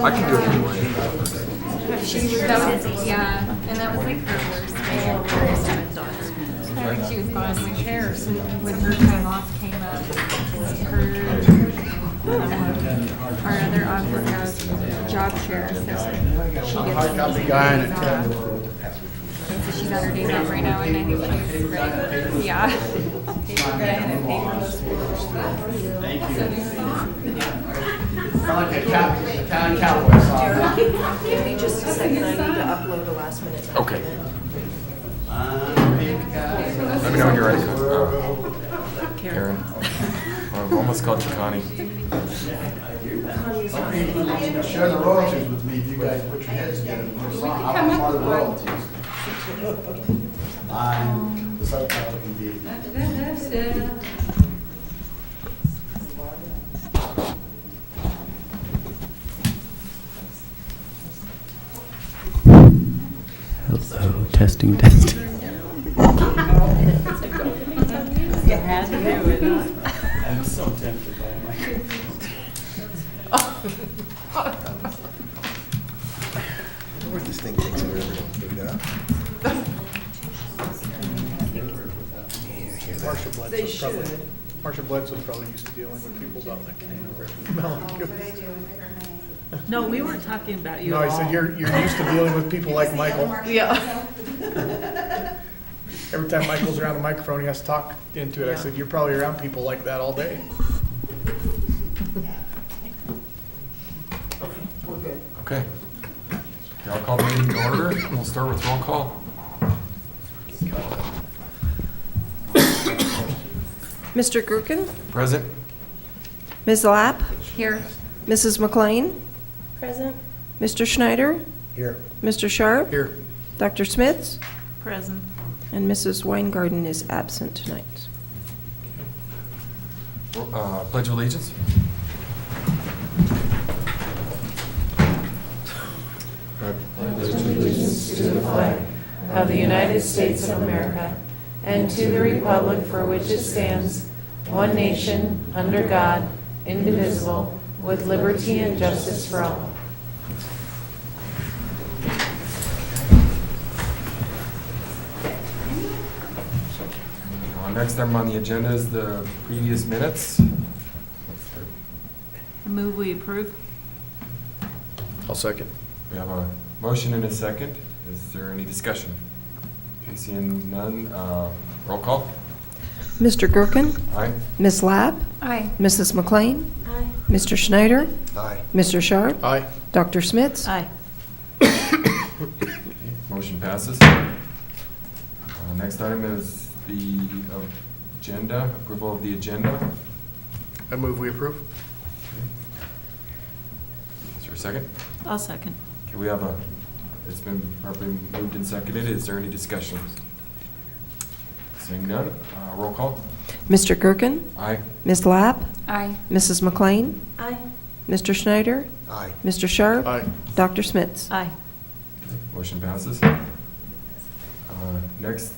I can do it anyway. Yeah, and that was like her worst day of I think she was gone in my chair, so when her time off came up, our other office has job share, so she gets the guy in it. off. So she's on her days off right now, and I think she's ready. Yeah. Thank you. I like a Italian cowboy song. Give me just a second, I need to upload a last minute Okay. document. Let me know when you're ready. Karen. I've almost called you Connie. Share the royalties with me if you guys put your heads together. I'm part of the royalties. The subtitle can be. Hello, testing, testing. You had to do it, huh? I'm so tempted by a microphone. This thing takes forever to boot up. They should. Marsha Bledsoe probably used to dealing with people about like No, we weren't talking about you No, at I said all. you're used to dealing with people like Michael. Yeah. Every time Michael's around a microphone, he has to talk into it. I said, you're probably around people like that all day. Okay. I'll call the meeting to order. We'll start with roll call. Mr. Gerken, Present. Ms. Lapp, Here. Mrs. McLean, Present. Mr. Schneider, Here. Mr. Sharp, Here. Dr. Smits, Present. and Mrs. Weingarten is absent tonight. Pledge of allegiance. Of the United States of America, and to the republic for which it stands, one nation, under God, indivisible, with liberty and justice for all. Next item on the agenda is the previous minutes. I move we approve. I'll second. We have a motion and a second. Is there any discussion? Okay, seeing none, roll call. Mr. Gerken, Aye. Ms. Lapp, Aye. Mrs. McLean, Aye. Mr. Schneider, Aye. Mr. Sharp, Aye. Dr. Smits, Aye. Motion passes. Next item is the agenda, approval of the agenda. I move we approve. Is there a second? I'll second. Okay, we have it's been properly moved and seconded. Is there any discussion? Seeing none, roll call. Mr. Gerken, Aye. Ms. Lapp, Aye. Mrs. McLean, Aye. Mr. Schneider, Aye. Mr. Sharp, Aye. Dr. Smits. Aye. Motion passes. Next,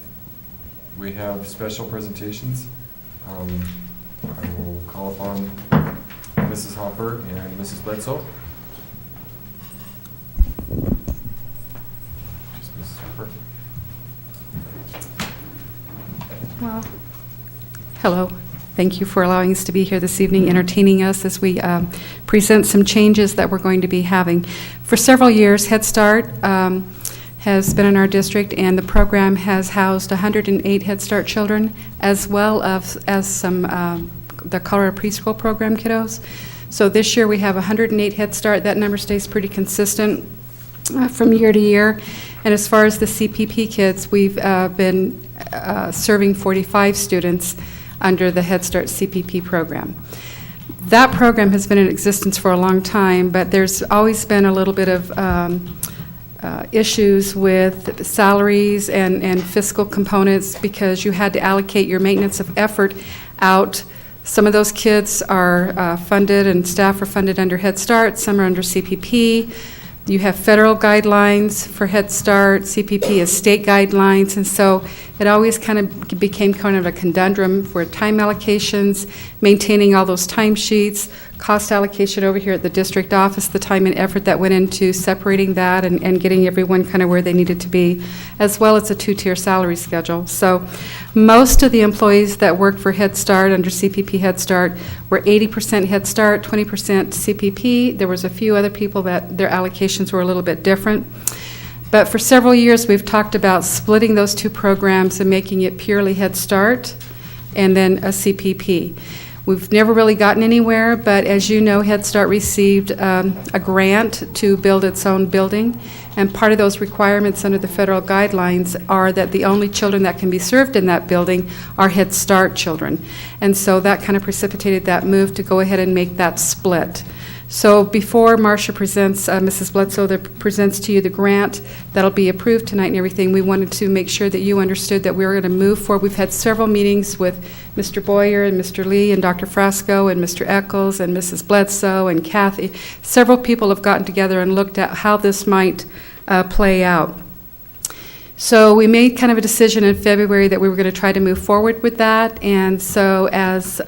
we have special presentations. I will call upon Mrs. Hopper and Mrs. Bledsoe. Just Mrs. Hopper. Well, hello. Thank you for allowing us to be here this evening, entertaining us as we present some changes that we're going to be having. For several years, Head Start has been in our district, and the program has housed 108 Head Start children, as well as some the Colorado Preschool Program kiddos. So this year we have 108 Head Start. That number stays pretty consistent from year to year. And as far as the CPP kids, we've been serving 45 students under the Head Start CPP program. That program has been in existence for a long time, but there's always been a little bit of issues with salaries and fiscal components because you had to allocate your maintenance of effort out. Some of those kids are funded and staff are funded under Head Start, some are under CPP. You have federal guidelines for Head Start, CPP is state guidelines, and so it always kind of became kind of a conundrum for time allocations, maintaining all those timesheets, cost allocation over here at the district office, the time and effort that went into separating that and getting everyone kind of where they needed to be, as well as a 2-tier salary schedule. So most of the employees that work for Head Start under CPP Head Start were 80% Head Start, 20% CPP. There was a few other people that their allocations were a little bit different. But for several years, we've talked about splitting those two programs and making it purely Head Start and then a CPP. We've never really gotten anywhere, but as you know, Head Start received a grant to build its own building, and part of those requirements under the federal guidelines are that the only children that can be served in that building are Head Start children. And so that kind of precipitated that move to go ahead and make that split. So before Marcia presents, Mrs. Bledsoe that presents to you the grant that'll be approved tonight and everything, we wanted to make sure that you understood that we were going to move forward. We've had several meetings with Mr. Boyer and Mr. Lee and Dr. Frasco and Mr. Eccles and Mrs. Bledsoe and Kathy. Several people have gotten together and looked at how this might play out. So we made kind of a decision in February that we were going to try to move forward with that. And so as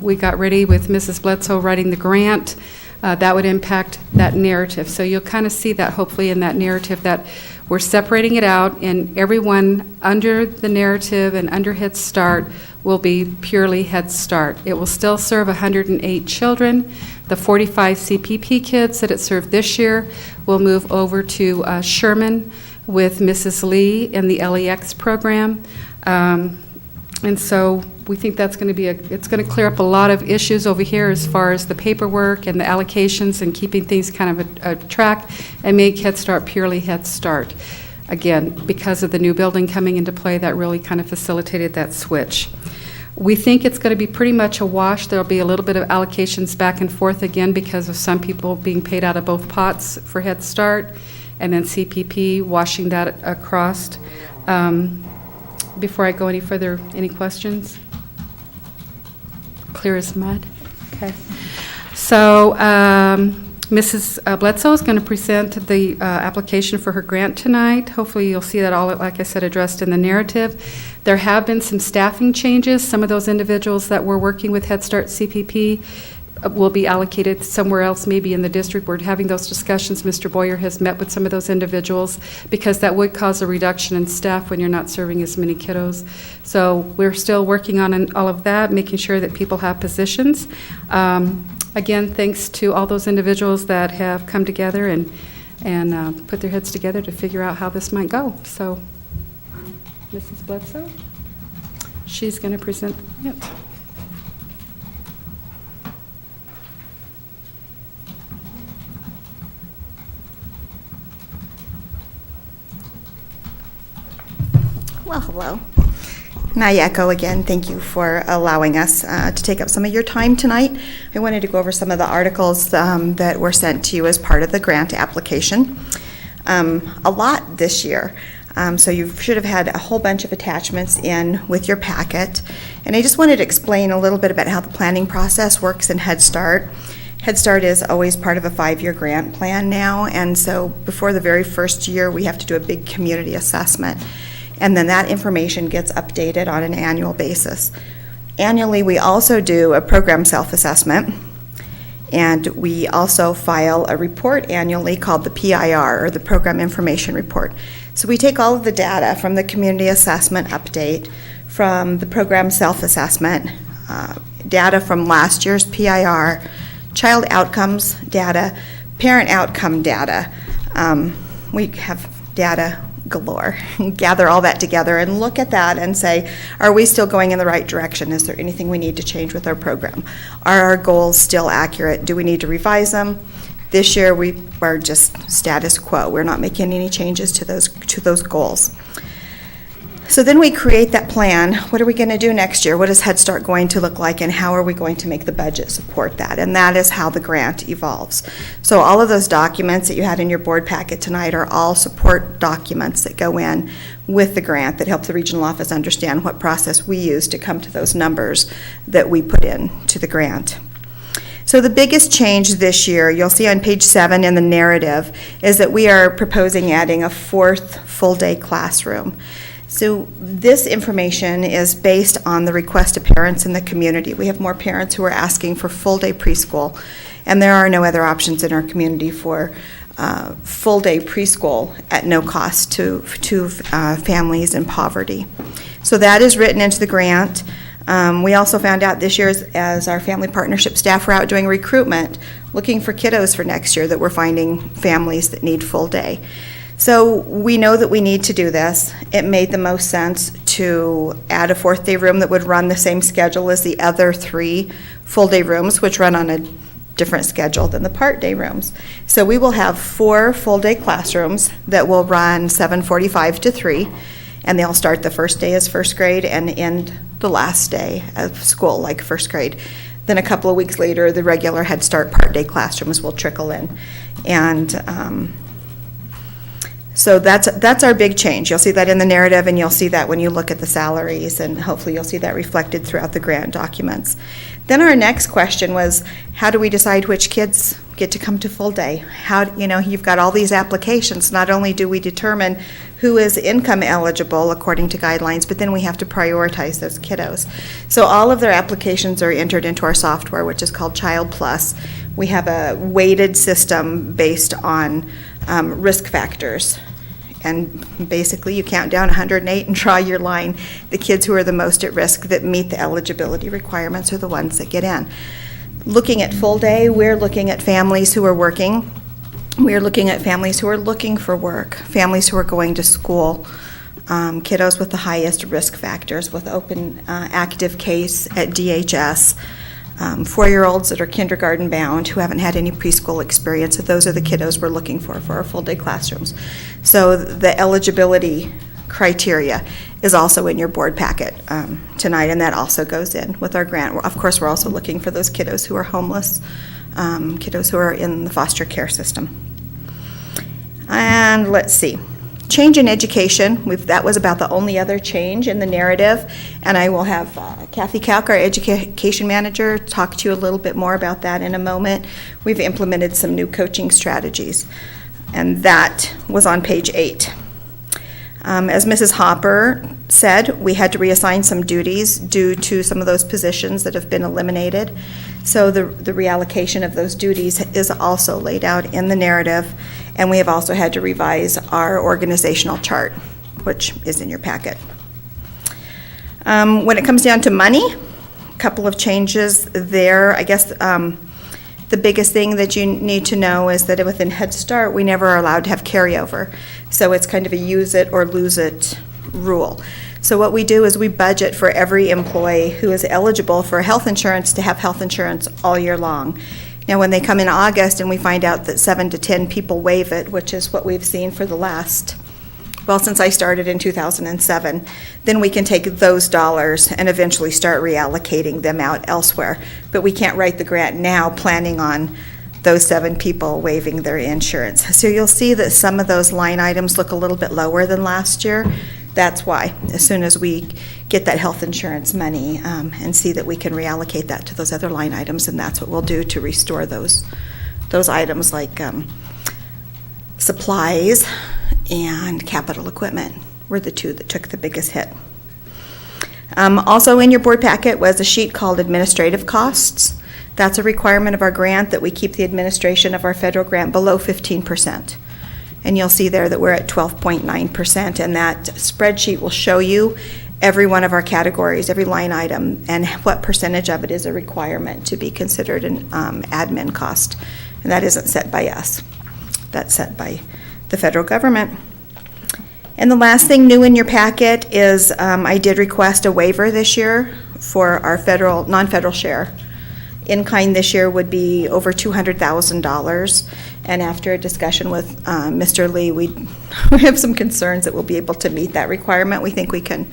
we got ready with Mrs. Bledsoe writing the grant, that would impact that narrative. So you'll kind of see that hopefully in that narrative that we're separating it out, and everyone under the narrative and under Head Start will be purely Head Start. It will still serve 108 children. The 45 CPP kids that it served this year will move over to Sherman with Mrs. Lee in the LEX program. And so we think that's going to be it's going to clear up a lot of issues over here as far as the paperwork and the allocations and keeping things kind of a track, and make Head Start purely Head Start. Again, because of the new building coming into play, that really kind of facilitated that switch. We think it's going to be pretty much a wash. There'll be a little bit of allocations back and forth again because of some people being paid out of both pots for Head Start, and then CPP washing that across. Before I go any further, any questions? Clear as mud? Okay. So Mrs. Bledsoe is going to present the application for her grant tonight. Hopefully you'll see that all, like I said, addressed in the narrative. There have been some staffing changes. Some of those individuals that were working with Head Start CPP will be allocated somewhere else, maybe in the district. We're having those discussions. Mr. Boyer has met with some of those individuals because that would cause a reduction in staff when you're not serving as many kiddos. So we're still working on all of that, making sure that people have positions. Again, thanks to all those individuals that have come together and put their heads together to figure out how this might go. So, Mrs. Bledsoe, she's going to present it. Well, hello. And I echo again, thank you for allowing us to take up some of your time tonight. I wanted to go over some of the articles that were sent to you as part of the grant application. A lot this year. So you should have had a whole bunch of attachments in with your packet. And I just wanted to explain a little bit about how the planning process works in Head Start. Head Start is always part of a 5-year grant plan now, and so before the very first year, we have to do a big community assessment. And then that information gets updated on an annual basis. Annually, we also do a program self-assessment, and we also file a report annually called the PIR, or the Program Information Report. So we take all of the data from the community assessment update, from the program self-assessment, data from last year's PIR, child outcomes data, parent outcome data. We have data galore. Gather all that together and look at that and say, are we still going in the right direction? Is there anything we need to change with our program? Are our goals still accurate? Do we need to revise them? This year we are just status quo. We're not making any changes to those goals. So then we create that plan. What are we going to do next year? What is Head Start going to look like, and how are we going to make the budget support that? And that is how the grant evolves. So all of those documents that you had in your board packet tonight are all support documents that go in with the grant that help the regional office understand what process we use to come to those numbers that we put in to the grant. So the biggest change this year, you'll see on page 7 in the narrative, is that we are proposing adding a 4th full-day classroom. So this information is based on the request of parents in the community. We have more parents who are asking for full-day preschool, and there are no other options in our community for full-day preschool at no cost to families in poverty. So that is written into the grant. We also found out this year, as our family partnership staff were out doing recruitment, looking for kiddos for next year, that we're finding families that need full day. So we know that we need to do this. It made the most sense to add a fourth day room that would run the same schedule as the other 3 full day rooms, which run on a different schedule than the part day rooms. So we will have 4 full day classrooms that will run 7:45 to 3, and they'll start the first day as first grade and end the last day of school like first grade. Then a couple of weeks later, the regular Head Start part day classrooms will trickle in. And so that's our big change. You'll see that in the narrative, and you'll see that when you look at the salaries, and hopefully you'll see that reflected throughout the grant documents. Then our next question was, how do we decide which kids get to come to full day? You've got all these applications. Not only do we determine who is income eligible according to guidelines, but then we have to prioritize those kiddos. So all of their applications are entered into our software, which is called Child Plus. We have a weighted system based on risk factors. And basically, you count down 108 and draw your line. The kids who are the most at risk that meet the eligibility requirements are the ones that get in. Looking at full day, we're looking at families who are working. We're looking at families who are looking for work, families who are going to school, kiddos with the highest risk factors with open active case at DHS. 4-year-olds that are kindergarten bound who haven't had any preschool experience. Those are the kiddos we're looking for our full day classrooms. So the eligibility criteria is also in your board packet tonight, and that also goes in with our grant. Of course, we're also looking for those kiddos who are homeless, kiddos who are in the foster care system. And let's see. Change in education, that was about the only other change in the narrative, and I will have Kathy Kalk, our education manager, talk to you a little bit more about that in a moment. We've implemented some new coaching strategies, and that was on page 8. As Mrs. Hopper said, we had to reassign some duties due to some of those positions that have been eliminated. So the reallocation of those duties is also laid out in the narrative, and we have also had to revise our organizational chart, which is in your packet. When it comes down to money, a couple of changes there. I guess the biggest thing that you need to know is that within Head Start, we never are allowed to have carryover. So it's kind of a use it or lose it rule. So what we do is we budget for every employee who is eligible for health insurance to have health insurance all year long. Now, when they come in August and we find out that 7 to 10 people waive it, which is what we've seen for the last, since I started in 2007, then we can take those dollars and eventually start reallocating them out elsewhere. But we can't write the grant now planning on those 7 people waiving their insurance. So you'll see that some of those line items look a little bit lower than last year. That's why, as soon as we get that health insurance money and see that we can reallocate that to those other line items, and that's what we'll do to restore those items like supplies and capital equipment were the 2 that took the biggest hit. Also in your board packet was a sheet called administrative costs. That's a requirement of our grant that we keep the administration of our federal grant below 15%. And you'll see there that we're at 12.9%, and that spreadsheet will show you every one of our categories, every line item, and what percentage of it is a requirement to be considered an admin cost. And that isn't set by us. That's set by the federal government. And the last thing new in your packet is I did request a waiver this year for our non-federal share. In kind this year would be over $200,000, and after a discussion with Mr. Lee, we have some concerns that we'll be able to meet that requirement. We think we can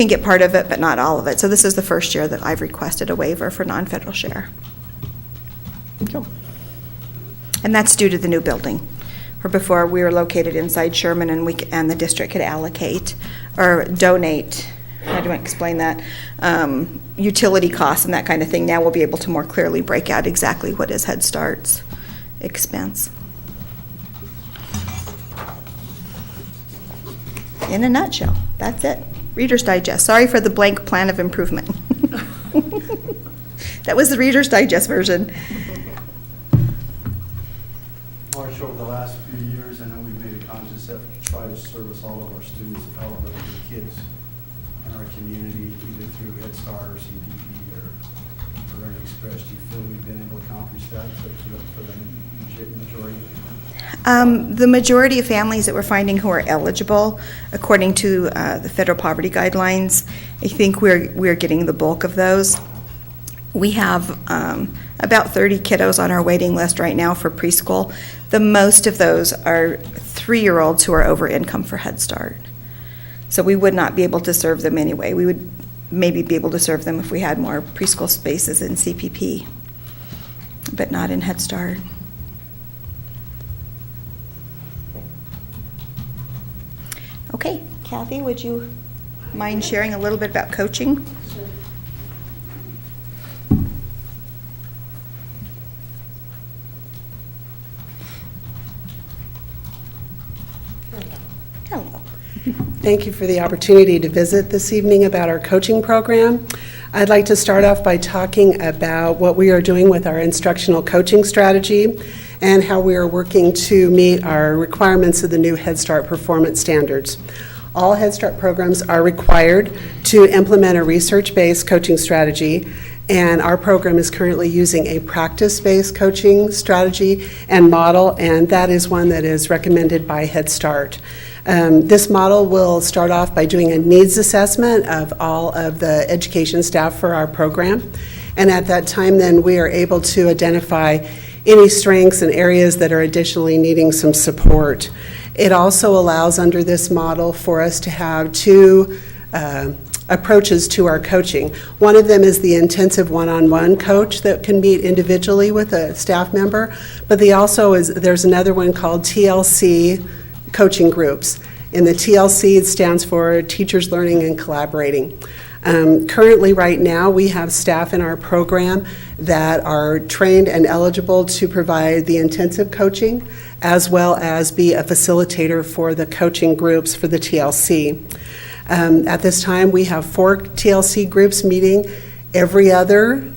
get part of it, but not all of it. So this is the first year that I've requested a waiver for non-federal share. Cool. And that's due to the new building. Where before we were located inside Sherman, and the district could allocate or donate. How do I explain that? Utility costs and that kind of thing. Now we'll be able to more clearly break out exactly what is Head Start's expense. In a nutshell. That's it. Reader's Digest. Sorry for the blank plan of improvement. That was the Reader's Digest version. Marcia, over the last few years, I know we've made a conscious effort to try to service all of our students, all of our kids in our community, either through Head Start or CPP or Learning Express. Do you feel we've been able to accomplish that for the majority? The majority of families that we're finding who are eligible, according to the federal poverty guidelines, I think we're getting the bulk of those. We have about 30 kiddos on our waiting list right now for preschool. The most of those are 3-year-olds who are over income for Head Start. So we would not be able to serve them anyway. We would maybe be able to serve them if we had more preschool spaces in CPP, but not in Head Start. Okay, Kathy, would you mind sharing a little bit about coaching? Hello. Thank you for the opportunity to visit this evening about our coaching program. I'd like to start off by talking about what we are doing with our instructional coaching strategy and how we are working to meet our requirements of the new Head Start performance standards. All Head Start programs are required to implement a research-based coaching strategy, and our program is currently using a practice-based coaching strategy and model, and that is one that is recommended by Head Start. This model will start off by doing a needs assessment of all of the education staff for our program, and at that time then we are able to identify any strengths and areas that are additionally needing some support. It also allows under this model for us to have two approaches to our coaching. One of them is the intensive one-on-one coach that can meet individually with a staff member, but there's another one called TLC coaching groups. And the TLC stands for Teachers Learning and Collaborating. Currently, right now, we have staff in our program that are trained and eligible to provide the intensive coaching, as well as be a facilitator for the coaching groups for the TLC. At this time, we have 4 TLC groups meeting every other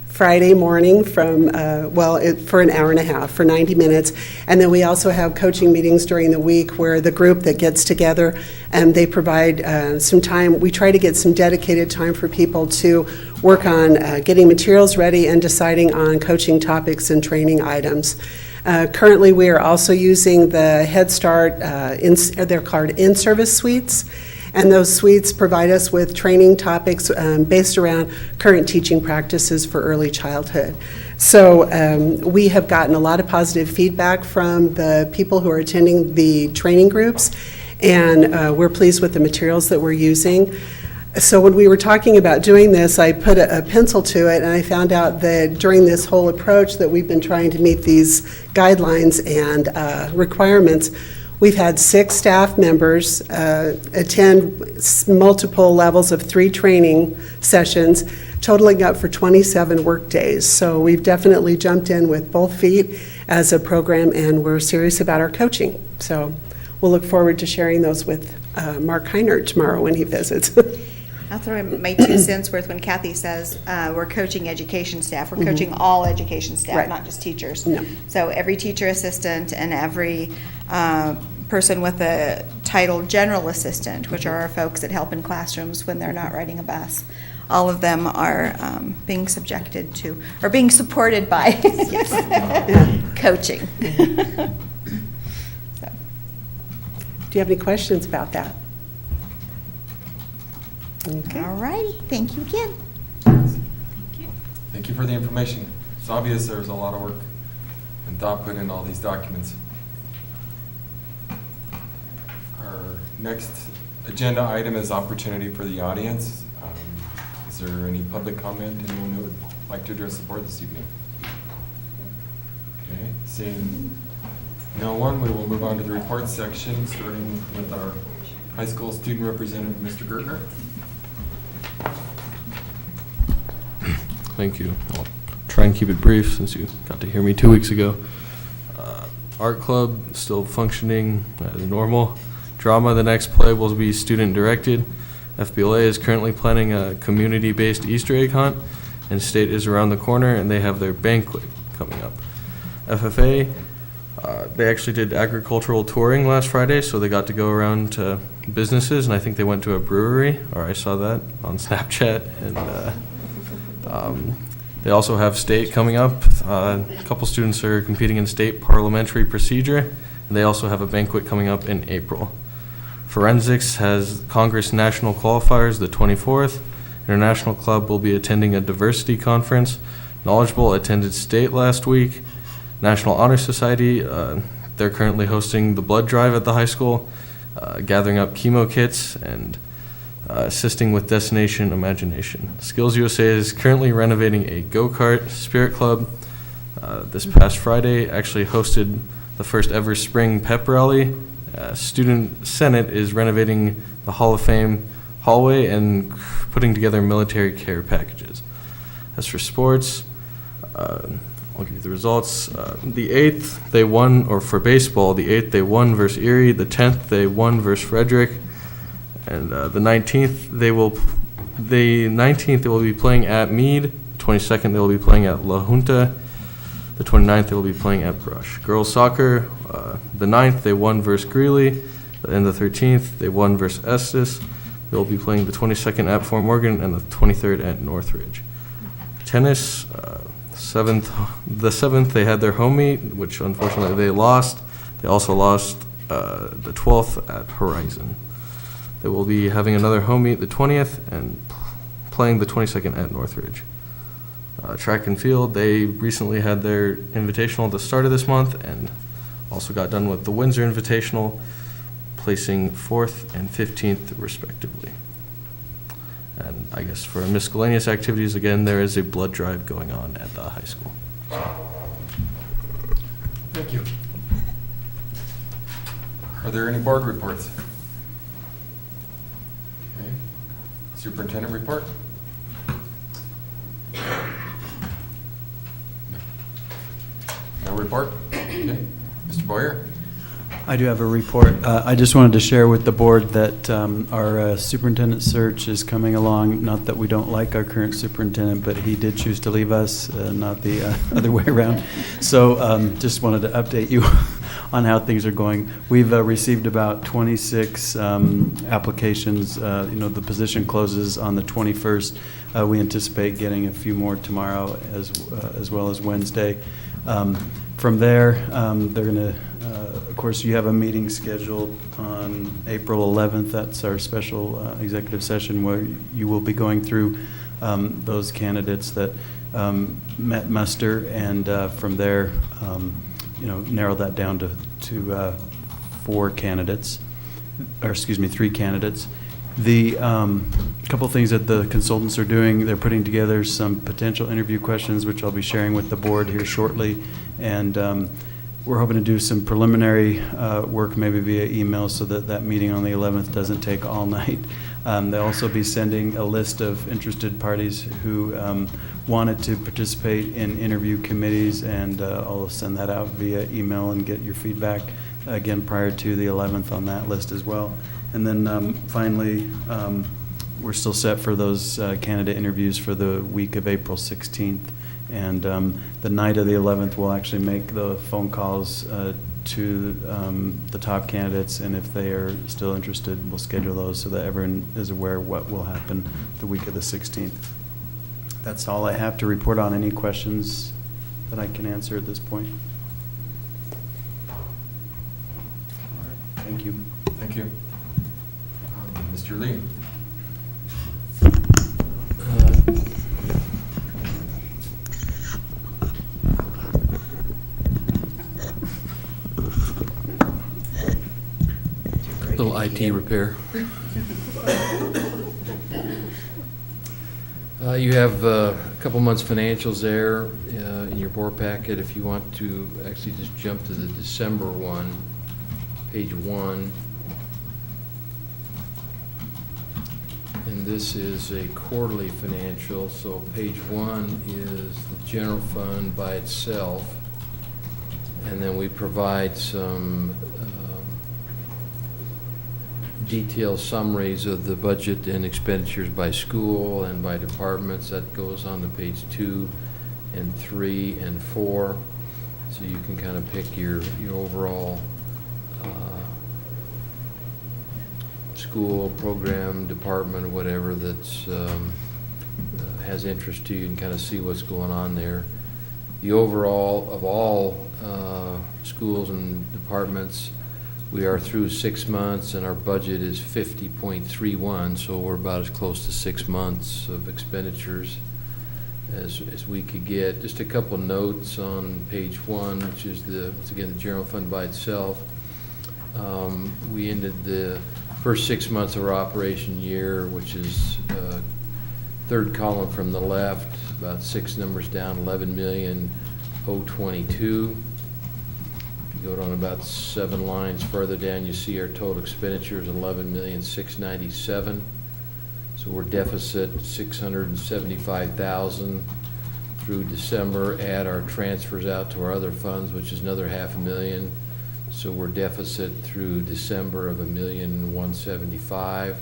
Friday morning from, for an hour and a half, for 90 minutes. And then we also have coaching meetings during the week where the group that gets together and they provide some time. We try to get some dedicated time for people to work on getting materials ready and deciding on coaching topics and training items. Currently, we are also using the Head Start, they're called in-service suites. And those suites provide us with training topics based around current teaching practices for early childhood. So we have gotten a lot of positive feedback from the people who are attending the training groups, and we're pleased with the materials that we're using. So when we were talking about doing this, I put a pencil to it, and I found out that during this whole approach that we've been trying to meet these guidelines and requirements, we've had 6 staff members attend multiple levels of 3 training sessions, totaling up for 27 work days. So we've definitely jumped in with both feet as a program, and we're serious about our coaching. So we'll look forward to sharing those with Mark Heinert tomorrow when he visits. I'll throw in my 2 cents worth when Kathy says we're coaching education staff. We're coaching all education staff, Right. not just teachers. No. So every teacher assistant and every person with a title general assistant, which are our folks that help in classrooms when they're not riding a bus. All of them are being subjected to, or being supported by coaching. So. Do you have any questions about that? Okay. All righty, thank you again. Thank you for the information. It's obvious there's a lot of work and thought put in all these documents. Our next agenda item is opportunity for the audience. Is there any public comment, anyone who would like to address the board this evening? Okay, seeing no one, we will move on to the report section, starting with our high school student representative, Mr. Gertner. Thank you. I'll try and keep it brief since you got to hear me 2 weeks ago. Art club still functioning as normal. Drama, the next play will be student-directed. FBLA is currently planning a community-based Easter egg hunt, and State is around the corner, and they have their banquet coming up. FFA, they actually did agricultural touring last Friday, so they got to go around to businesses, and I think they went to a brewery, or I saw that on Snapchat. And they also have State coming up. A couple students are competing in State parliamentary procedure, and they also have a banquet coming up in April. Forensics has Congress National Qualifiers the 24th. International Club will be attending a diversity conference. Knowledgeable attended State last week. National Honor Society, they're currently hosting the blood drive at the high school, gathering up chemo kits and assisting with Destination Imagination. Skills USA is currently renovating a go-kart. Spirit Club this past Friday actually hosted the first ever spring pep rally. Student Senate is renovating the Hall of Fame hallway and putting together military care packages. As for sports, I'll give you the results. The 8th, they won, or for baseball, the 8th they won versus Erie. The 10th, they won versus Frederick. And the 19th, they will be playing at Meade. 22nd, they will be playing at La Junta. The 29th, they will be playing at Brush. Girls soccer, the 9th, they won versus Greeley. And the 13th, they won versus Estes. They will be playing the 22nd at Fort Morgan and the 23rd at Northridge. Tennis, the 7th, they had their home meet, which unfortunately they lost. They also lost the 12th at Horizon. They will be having another home meet the 20th and playing the 22nd at Northridge. Track and field, they recently had their invitational at the start of this month and also got done with the Windsor Invitational, placing 4th and 15th respectively. And I guess for miscellaneous activities, again, there is a blood drive going on at the high school. Thank you. Are there any board reports? Okay. Superintendent report? No report? Okay. Mr. Boyer? I do have a report. I just wanted to share with the board that our superintendent search is coming along. Not that we don't like our current superintendent, but he did choose to leave us, not the other way around. So just wanted to update you on how things are going. We've received about 26 applications. The position closes on the 21st. We anticipate getting a few more tomorrow as well as Wednesday. From there, they're going to, of course, you have a meeting scheduled on April 11th. That's our special executive session where you will be going through those candidates that met muster, and from there, narrow that down to 3 candidates. The couple things that the consultants are doing, they're putting together some potential interview questions, which I'll be sharing with the board here shortly. And we're hoping to do some preliminary work, maybe via email, so that that meeting on the 11th doesn't take all night. They'll also be sending a list of interested parties who wanted to participate in interview committees, and I'll send that out via email and get your feedback again prior to the 11th on that list as well. And then finally, we're still set for those candidate interviews for the week of April 16th. And the night of the 11th, we'll actually make the phone calls to the top candidates, and if they are still interested, we'll schedule those so that everyone is aware of what will happen the week of the 16th. That's all I have to report on. Any questions that I can answer at this point? All right. Thank you. Thank you. Mr. Lee? Little IT repair. You have a couple months financials there in your board packet. If you want to actually just jump to the December one, page 1. And this is a quarterly financial, so page 1 is the general fund by itself. And then we provide some detailed summaries of the budget and expenditures by school and by departments. That goes on to page 2 and 3 and 4. So you can kind of pick your overall school, program, department, or whatever that's has interest to you, and kind of see what's going on there. The overall of all schools and departments, we are through 6 months, and our budget is 50.31, so we're about as close to 6 months of expenditures as we could get. Just a couple notes on page 1, which is once again, the general fund by itself. We ended the first 6 months of our operation year, which is third column from the left, about 6 numbers down, 11,022. If you go down about 7 lines further down, you see our total expenditures, 11,697. So we're deficit 675,000 through December. Add our transfers out to our other funds, which is another $500,000. So we're deficit through December of $1,175,000.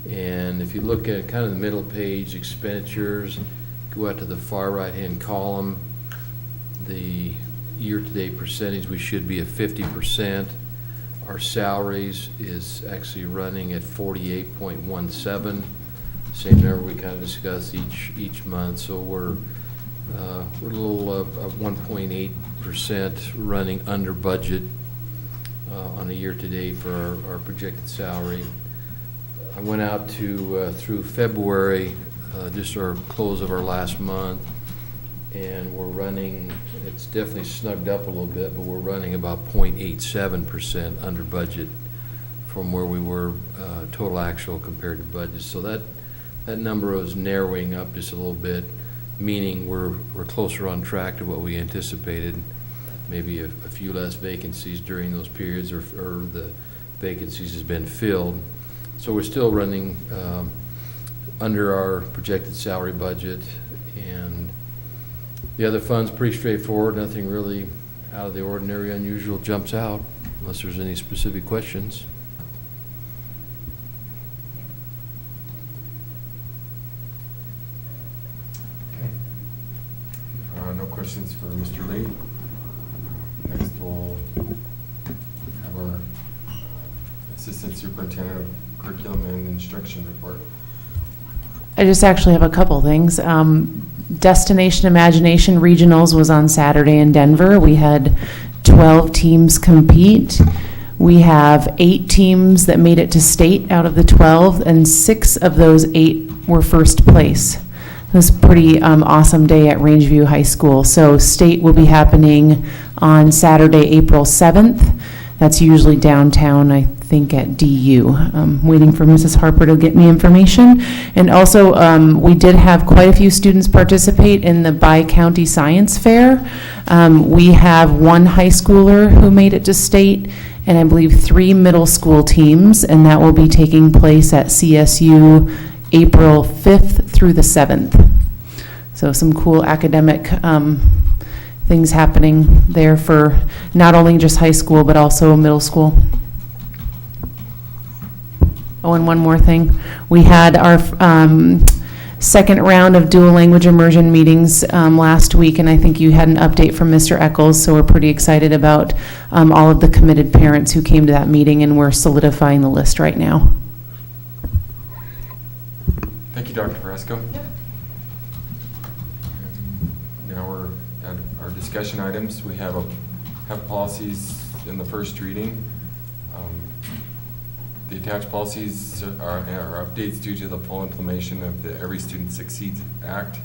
And if you look at kind of the middle page, expenditures, go out to the far right-hand column, the year-to-date percentage, we should be at 50%. Our salaries is actually running at 48.17. Same number we kind of discuss each month. So we're a little 1.8% running under budget on a year-to-date for our projected salary. I went out to through February, just our close of our last month, and we're running, it's definitely snugged up a little bit, but we're running about 0.87% under budget from where we were total actual compared to budget. So that number is narrowing up just a little bit, meaning we're closer on track to what we anticipated. Maybe a few less vacancies during those periods, or the vacancies has been filled. So we're still running under our projected salary budget, and the other funds pretty straightforward. Nothing really out of the ordinary, unusual jumps out, unless there's any specific questions. Okay. No questions for Mr. Lee. Next, we'll have our Assistant Superintendent of Curriculum and Instruction report. I just actually have a couple things. Destination Imagination Regionals was on Saturday in Denver. We had 12 teams compete. We have 8 teams that made it to state out of the 12, and 6 of those 8 were first place. It was a pretty awesome day at Rangeview High School. So state will be happening on Saturday, April 7th. That's usually downtown, I think, at DU. I'm waiting for Mrs. Harper to get me information. And also, we did have quite a few students participate in the Bi-County Science Fair. We have 1 high schooler who made it to state, and I believe 3 middle school teams, and that will be taking place at CSU April 5th through the 7th. So some cool academic things happening there for not only just high school, but also middle school. Oh, and one more thing. We had our second round of dual language immersion meetings last week, and I think you had an update from Mr. Eccles, so we're pretty excited about all of the committed parents who came to that meeting, and we're solidifying the list right now. Thank you, Dr. Fresco. Yep. Now we're at our discussion items. We have policies in the first reading. The attached policies are updates due to the full implementation of the Every Student Succeeds Act.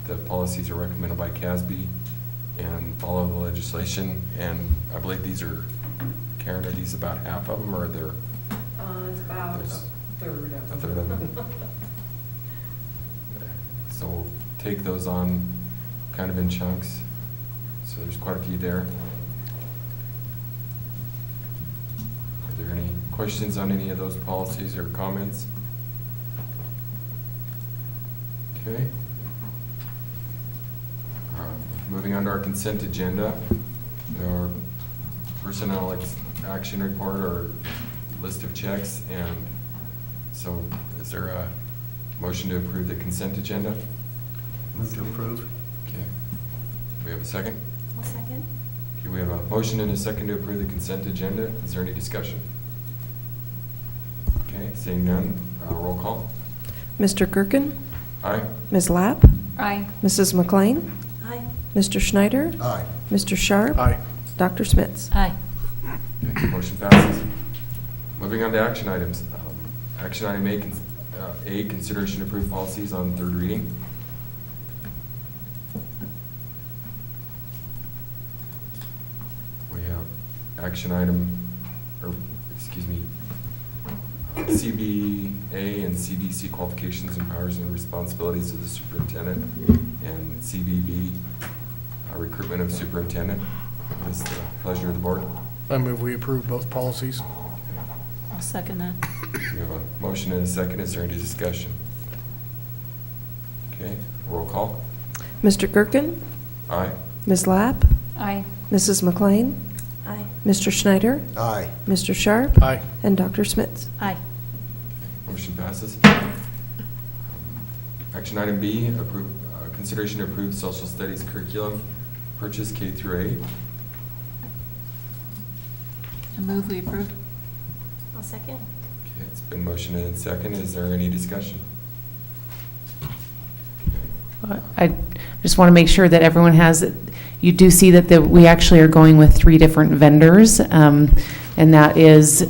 The policies are recommended by CASB and follow the legislation. And I believe these are, Karen, are these about half of them, or are there? It's about a third of them. A third of them. So we'll take those on kind of in chunks. So there's quite a few there. Are there any questions on any of those policies or comments? Okay. Moving on to our consent agenda, our personnel action report or list of checks, and so is there a motion to approve the consent agenda? Move to approve. Okay. We have a second? I'll second. Okay, we have a motion and a second to approve the consent agenda. Is there any discussion? Okay, seeing none, roll call. Mr. Gerken? Aye. Ms. Lapp? Aye. Mrs. McLean? Aye. Mr. Schneider? Aye. Mr. Sharp? Aye. Dr. Smits? Aye. Okay, motion passes. Moving on to action items. Action item A, consideration to approve policies on third reading. We have action item, or, excuse me, CBA and CBC qualifications and powers and responsibilities of the superintendent, and CBB, recruitment of superintendent. It's the pleasure of the board. I move we approve both policies. I'll second that. We have a motion and a second. Is there any discussion? Okay, roll call. Mr. Gerken? Aye. Ms. Lapp? Aye. Mrs. McLean? Aye. Mr. Schneider? Aye. Mr. Sharp? Aye. And Dr. Smits? Aye. Motion passes. Action item B, approve, consideration to approve social studies curriculum purchase K through 8. I move we approve. I'll second. Okay, it's been motioned and second. Is there any discussion? I just want to make sure that everyone has, you do see that we actually are going with 3 different vendors, and that is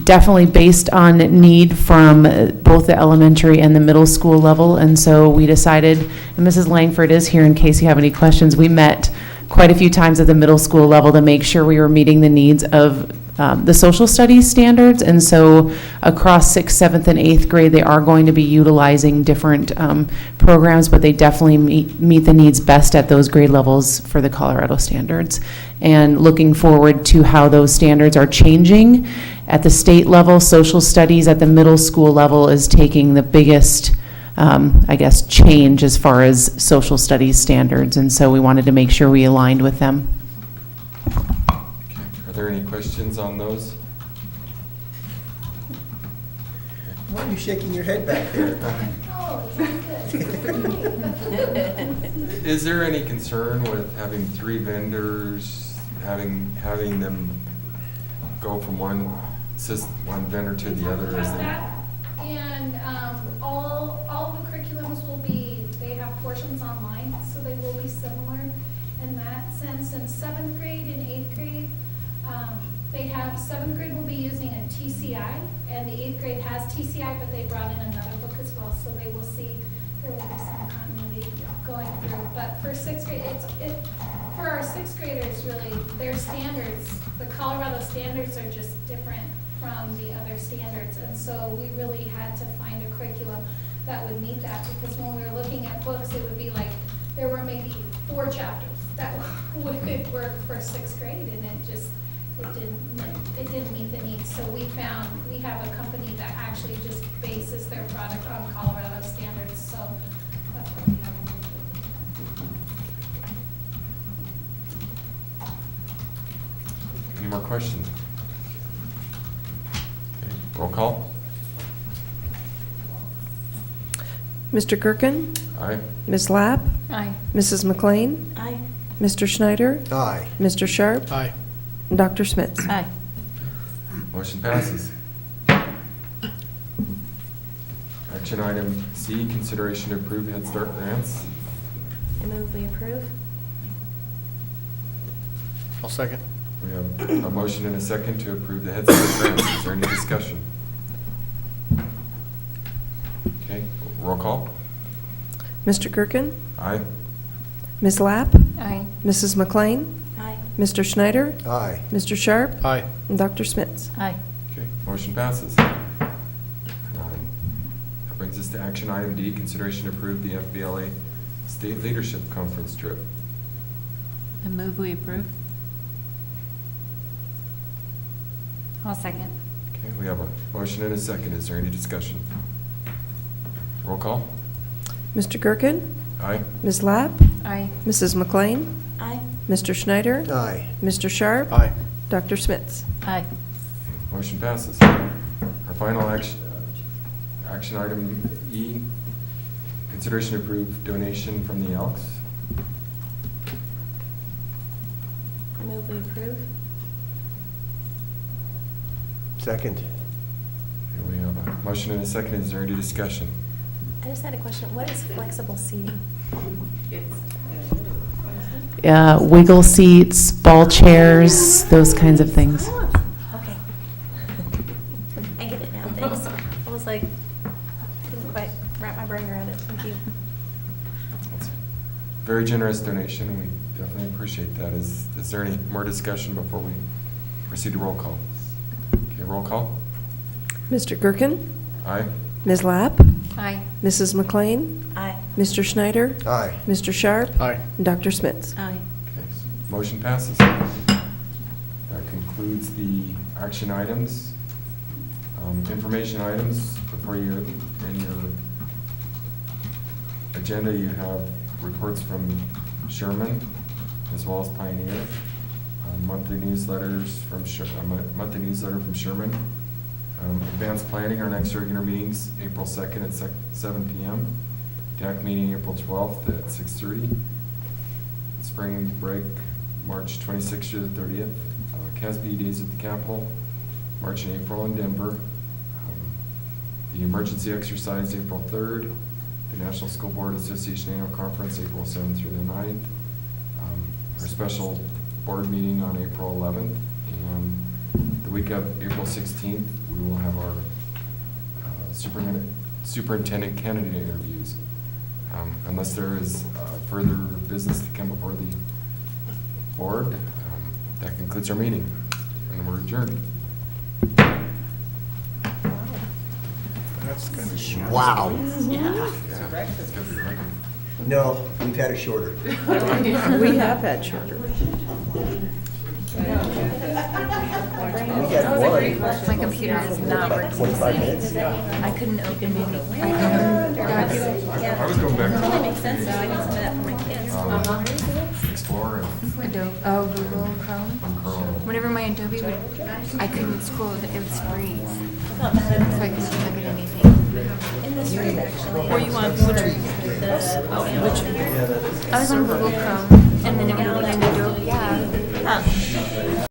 definitely based on need from both the elementary and the middle school level. And so we decided, and Mrs. Langford is here in case you have any questions, we met quite a few times at the middle school level to make sure we were meeting the needs of the social studies standards. And so across 6th, 7th, and 8th grade, they are going to be utilizing different programs, but they definitely meet the needs best at those grade levels for the Colorado standards. And looking forward to how those standards are changing. At the state level, social studies at the middle school level is taking the biggest I guess, change as far as social studies standards. And so we wanted to make sure we aligned with them. Okay, are there any questions on those? Why are you shaking your head back there? Is there any concern with having 3 vendors, having them go from one vendor to the other? As And all the curriculums will be, they have portions online, so they will be similar in that sense. In 7th grade and 8th grade, they have, 7th grade will be using a TCI, and the 8th grade has TCI, but they brought in another book as well, so they will see, there will be some continuity going through. But for 6th grade, for our 6th graders, really, their standards, the Colorado standards are just different from the other standards, and so we really had to find a curriculum that would meet that, because when we were looking at books, it would be like, there were maybe 4 chapters that would work for 6th grade, and it didn't meet the needs. So we have a company that actually just bases their product on Colorado standards, so that's what we have. Any more questions? Okay, roll call. Mr. Gerken? Aye. Ms. Lapp? Aye. Mrs. McLean? Aye. Mr. Schneider? Aye. Mr. Sharp? Aye. And Dr. Smits? Aye. Motion passes. Action item C, consideration to approve Head Start grants. I move we approve. I'll second. We have a motion and a second to approve the Head Start grants. Is there any discussion? Okay, roll call. Mr. Gerken? Aye. Ms. Lapp? Aye. Mrs. McLean? Aye. Mr. Schneider? Aye. Mr. Sharp? Aye. And Dr. Smits? Aye. Okay, motion passes. That brings us to action item D, consideration to approve the FBLA State Leadership Conference trip. I move we approve. I'll second. Okay, we have a motion and a second. Is there any discussion? Roll call. Mr. Gerken? Aye. Ms. Lapp? Aye. Mrs. McLean? Aye. Mr. Schneider? Aye. Mr. Sharp? Aye. Dr. Smits? Aye. Motion passes. Our final action item E, consideration to approve donation from the Elks. I move we approve. Second. Here we have a motion and a second. Is there any discussion? I just had a question. What is flexible seating? Wiggle seats, ball chairs, those kinds of things. Okay. I get it now, thanks. I was like, couldn't quite wrap my brain around it. Thank you. Very generous donation, and we definitely appreciate that. Is there any more discussion before we proceed to roll call? Okay, roll call. Mr. Gherkin? Aye. Ms. Lapp? Aye. Mrs. McLean? Aye. Mr. Schneider? Aye. Mr. Sharp? Aye. And Dr. Smits? Aye. Okay, motion passes. That concludes the action items. Information items, before you, in your agenda, you have reports from Sherman as well as Pioneer. Monthly newsletters from monthly newsletter from Sherman. Advanced planning, our next regular meetings, April 2nd at 7 p.m. DAC meeting, April 12th at 6:30. Spring break, March 26th to the 30th. CASB days at the Capitol, March and April in Denver. The emergency exercise, April 3rd. The National School Board Association Annual Conference, April 7th through the 9th. Our special board meeting on April 11th. And the week of April 16th, we will have our superintendent candidate interviews. Unless there is further business to come before the board, that concludes our meeting, and we're adjourned. That's kind of Wow. Yeah. It's good for the record. No, we've had a shorter. We have had shorter. We had one. My computer is not working. 25 minutes. I couldn't open it. I was going back That to makes sense, though. I need some of that for my kids. Explore and Adobe, Google Chrome. Chrome. Whenever my Adobe would, I couldn't scroll, it would freeze. So I couldn't look at anything. In this room, actually. Were you on I was on Google Chrome, and then it would be an Adobe, yeah.